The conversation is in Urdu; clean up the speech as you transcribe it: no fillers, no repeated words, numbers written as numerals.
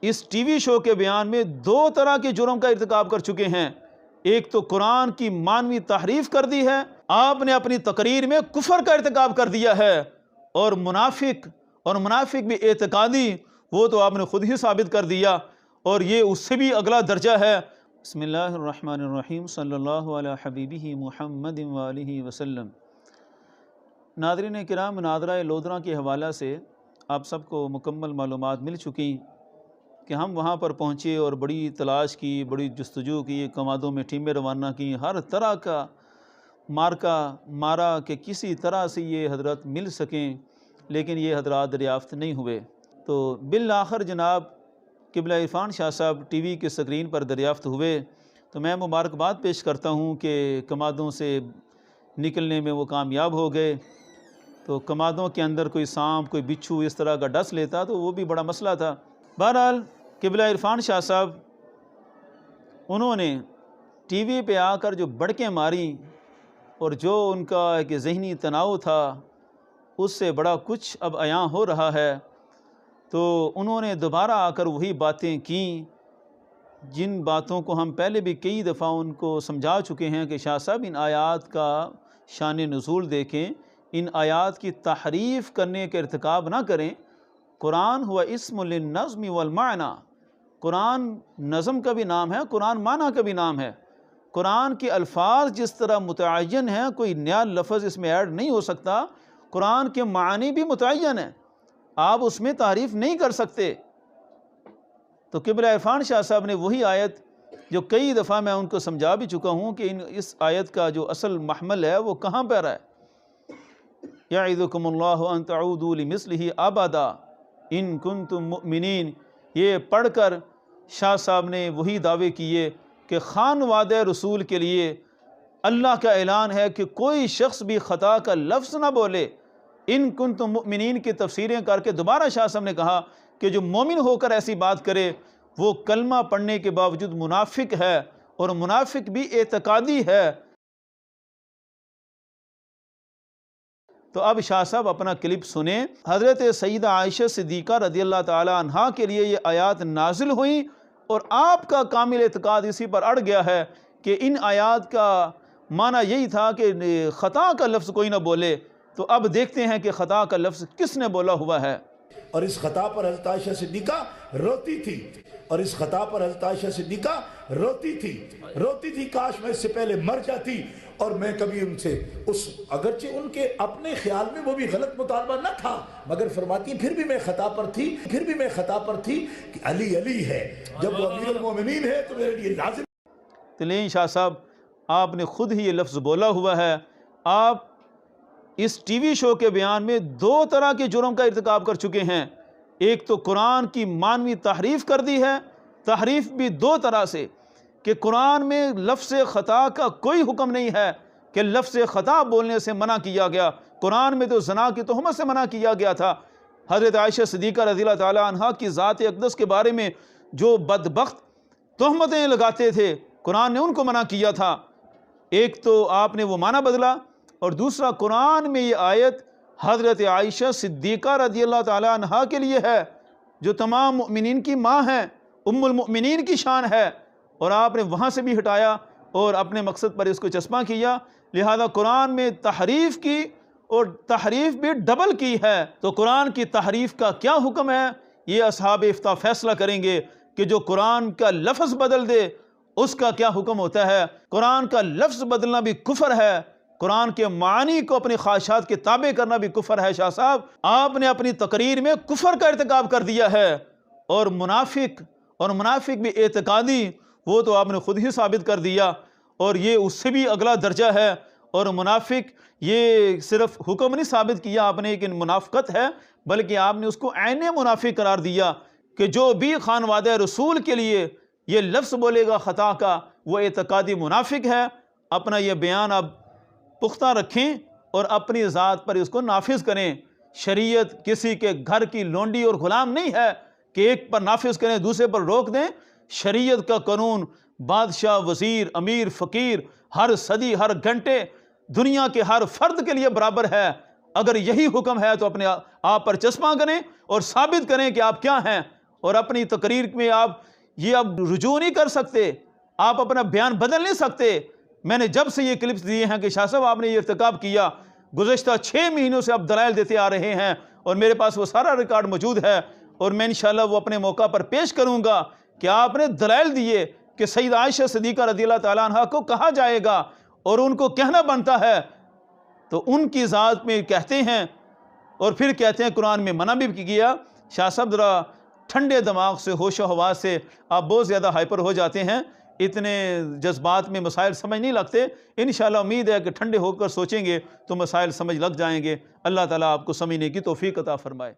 اس ٹی وی شو کے بیان میں دو طرح کے جرم کا ارتکاب کر چکے ہیں۔ ایک تو قرآن کی مانوی تحریف کر دی ہے، آپ نے اپنی تقریر میں کفر کا ارتکاب کر دیا ہے، اور منافق بھی اعتقادی، وہ تو آپ نے خود ہی ثابت کر دیا، اور یہ اس سے بھی اگلا درجہ ہے۔ بسم اللہ الرحمن الرحیم، صلی اللہ علی حبیبہ محمد وآلہ وسلم۔ ناظرین کرام، مناظرہ لودھراں کے حوالہ سے آپ سب کو مکمل معلومات مل چکی کہ ہم وہاں پر پہنچے اور بڑی تلاش کی، بڑی جستجو کی، کمادوں میں ٹیمیں روانہ کی، ہر طرح کا مارا کہ کسی طرح سے یہ حضرات مل سکیں، لیکن یہ حضرات دریافت نہیں ہوئے۔ تو بالآخر جناب قبلہ عرفان شاہ صاحب ٹی وی کے سکرین پر دریافت ہوئے، تو میں مبارکباد پیش کرتا ہوں کہ کمادوں سے نکلنے میں وہ کامیاب ہو گئے۔ تو کمادوں کے اندر کوئی سانپ، کوئی بچھو اس طرح کا ڈس لیتا تو وہ بھی بڑا مسئلہ تھا۔ بہرحال قبلہ عرفان شاہ صاحب انہوں نے ٹی وی پہ آ کر جو بڑکیں ماری، اور جو ان کا ایک ذہنی تناؤ تھا، اس سے بڑا کچھ اب عیاں ہو رہا ہے۔ تو انہوں نے دوبارہ آ کر وہی باتیں کیں جن باتوں کو ہم پہلے بھی کئی دفعہ ان کو سمجھا چکے ہیں کہ شاہ صاحب ان آیات کا شان نزول دیکھیں، ان آیات کی تحریف کرنے کا ارتکاب نہ کریں۔ قرآن ہوا اسم للنظم والمعنی، قرآن نظم کا بھی نام ہے، قرآن معنی کا بھی نام ہے۔ قرآن کے الفاظ جس طرح متعین ہیں، کوئی نیا لفظ اس میں ایڈ نہیں ہو سکتا، قرآن کے معنی بھی متعین ہیں، آپ اس میں تعریف نہیں کر سکتے۔ تو قبلہ عرفان شاہ صاحب نے وہی آیت جو کئی دفعہ میں ان کو سمجھا بھی چکا ہوں کہ اس آیت کا جو اصل محمل ہے وہ کہاں پر ہے۔ یعظکم اللہ ان تعودوا لمثلہ ابدا ان کنتم مؤمنین، یہ پڑھ کر شاہ صاحب نے وہی دعوے کیے کہ خانواد رسول کے لیے اللہ کا اعلان ہے کہ کوئی شخص بھی خطا کا لفظ نہ بولے۔ ان کنتم مؤمنین کی تفسیریں کر کے دوبارہ شاہ صاحب نے کہا کہ جو مومن ہو کر ایسی بات کرے وہ کلمہ پڑھنے کے باوجود منافق ہے، اور منافق بھی اعتقادی ہے۔ تو اب شاہ صاحب اپنا کلپ سنیں۔ حضرت سیدہ عائشہ صدیقہ رضی اللہ تعالی عنہا کے لیے یہ آیات نازل ہوئیں، اور آپ کا کامل اعتقاد اسی پر اڑ گیا ہے کہ ان آیات کا معنی یہی تھا کہ خطا کا لفظ کوئی نہ بولے۔ تو اب دیکھتے ہیں کہ خطا کا لفظ کس نے بولا ہوا ہے۔ اور اس خطا پر حضرت عائشہ صدیقہ روتی تھی، اور اس خطا پر حضرت عائشہ صدیقہ روتی تھی کاش میں اس سے پہلے مر جاتی، اور میں کبھی ان سے اگرچہ ان کے اپنے خیال میں وہ بھی غلط مطالبہ نہ تھا، مگر فرماتی پھر بھی میں خطا پر تھی کہ علی علی ہے، جب وہ امیر المومنین ہے تو میرے لیے لازم۔ تلین شاہ صاحب آپ نے خود ہی یہ لفظ بولا ہوا ہے۔ آپ اس ٹی وی شو کے بیان میں دو طرح کے جرم کا ارتکاب کر چکے ہیں۔ ایک تو قرآن کی مانوی تحریف کر دی ہے، تحریف بھی دو طرح سے کہ قرآن میں لفظ خطا کا کوئی حکم نہیں ہے کہ لفظ خطا بولنے سے منع کیا گیا۔ قرآن میں تو زنا کی تہمت سے منع کیا گیا تھا۔ حضرت عائشہ صدیقہ رضی اللہ تعالی عنہا کی ذات اقدس کے بارے میں جو بدبخت تہمتیں لگاتے تھے، قرآن نے ان کو منع کیا تھا۔ ایک تو آپ نے وہ معنی بدلا، اور دوسرا قرآن میں یہ آیت حضرت عائشہ صدیقہ رضی اللہ تعالی عنہا کے لیے ہے، جو تمام مؤمنین کی ماں ہیں، ام المؤمنین کی شان ہے، اور آپ نے وہاں سے بھی ہٹایا اور اپنے مقصد پر اس کو چسپاں کیا۔ لہذا قرآن میں تحریف کی، اور تحریف بھی ڈبل کی ہے۔ تو قرآن کی تحریف کا کیا حکم ہے، یہ اصحاب افتاء فیصلہ کریں گے کہ جو قرآن کا لفظ بدل دے اس کا کیا حکم ہوتا ہے۔ قرآن کا لفظ بدلنا بھی کفر ہے، قرآن کے معنی کو اپنی خواہشات کے تابع کرنا بھی کفر ہے۔ شاہ صاحب آپ نے اپنی تقریر میں کفر کا ارتکاب کر دیا ہے، اور منافق بھی اعتقادی، وہ تو آپ نے خود ہی ثابت کر دیا، اور یہ اس سے بھی اگلا درجہ ہے۔ اور منافق یہ صرف حکم نہیں ثابت کیا آپ نے کہ منافقت ہے، بلکہ آپ نے اس کو عین منافق قرار دیا کہ جو بھی خانواد رسول کے لیے یہ لفظ بولے گا خطا کا، وہ اعتقادی منافق ہے۔ اپنا یہ بیان اب پختہ رکھیں اور اپنی ذات پر اس کو نافذ کریں۔ شریعت کسی کے گھر کی لونڈی اور غلام نہیں ہے کہ ایک پر نافذ کریں دوسرے پر روک دیں۔ شریعت کا قانون بادشاہ، وزیر، امیر، فقیر، ہر صدی، ہر گھنٹے دنیا کے ہر فرد کے لیے برابر ہے۔ اگر یہی حکم ہے تو اپنے آپ پر چسپاں کریں اور ثابت کریں کہ آپ کیا ہیں، اور اپنی تقریر میں آپ یہ اب رجوع نہیں کر سکتے، آپ اپنا بیان بدل نہیں سکتے۔ میں نے جب سے یہ کلپس دیے ہیں کہ شاہ صاحب آپ نے یہ ارتکاب کیا، گزشتہ 6 مہینوں سے آپ دلائل دیتے آ رہے ہیں، اور میرے پاس وہ سارا ریکارڈ موجود ہے، اور میں انشاءاللہ وہ اپنے موقع پر پیش کروں گا کہ آپ نے دلائل دیے کہ سید عائشہ صدیقہ رضی اللہ تعالیٰ عنہ کو کہا جائے گا، اور ان کو کہنا بنتا ہے، تو ان کی ذات میں کہتے ہیں، اور پھر کہتے ہیں قرآن میں منع بھی کیا۔ شاہ صاحب ذرا ٹھنڈے دماغ سے، ہوش و حواس سے، آپ بہت زیادہ ہائپر ہو جاتے ہیں، اتنے جذبات میں مسائل سمجھ نہیں لگتے۔ انشاءاللہ امید ہے کہ ٹھنڈے ہو کر سوچیں گے تو مسائل سمجھ لگ جائیں گے۔ اللہ تعالیٰ آپ کو سمجھنے کی توفیق عطا فرمائے۔